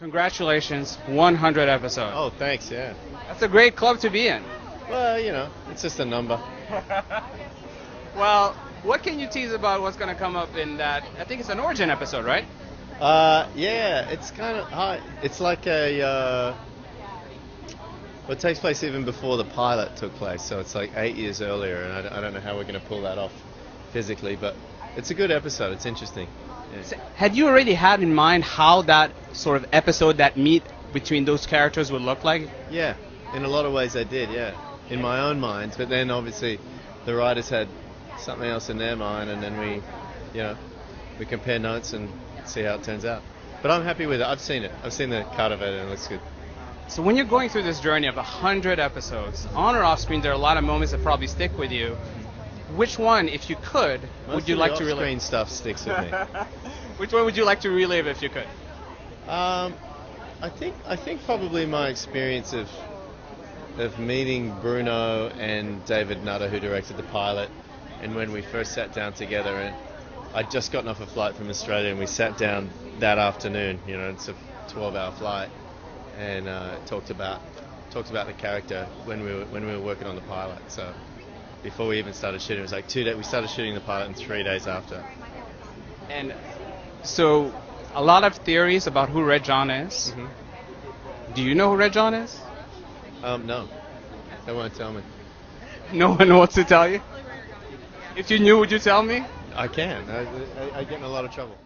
Congratulations, 100 episodes. Oh, thanks, yeah. That's a great club to be in. Well, it's just a number. Well, what can you tease about what's going to come up in that? I think it's an origin episode, right? Yeah, it's kind of high. It's like well, it takes place even before the pilot took place, so it's like 8 years earlier, and I don't know how we're going to pull that off physically, but it's a good episode. It's interesting. Yeah. So, had you already had in mind how that sort of episode, that meet between those characters would look like? Yeah, in a lot of ways I did, yeah. In my own mind, but then obviously the writers had something else in their mind, and then we compare notes and see how it turns out. But I'm happy with it. I've seen it. I've seen the cut of it, and it looks good. So when you're going through this journey of 100 episodes, on or off screen, there are a lot of moments that probably stick with you. Which one, if you could, would you like to relive? Off-screen stuff sticks with me. Which one would you like to relive if you could? I think probably my experience of meeting Bruno and David Nutter, who directed the pilot, and when we first sat down together, and I'd just gotten off a flight from Australia, and we sat down that afternoon. It's a 12-hour flight, and talked about the character when we were working on the pilot. So before we even started shooting, it was like 2 days. We started shooting the pilot, and 3 days after. And so, a lot of theories about who Red John is. Mm-hmm. Do you know who Red John is? No, they won't tell me. No one wants to tell you? If you knew, would you tell me? I can. I get in a lot of trouble.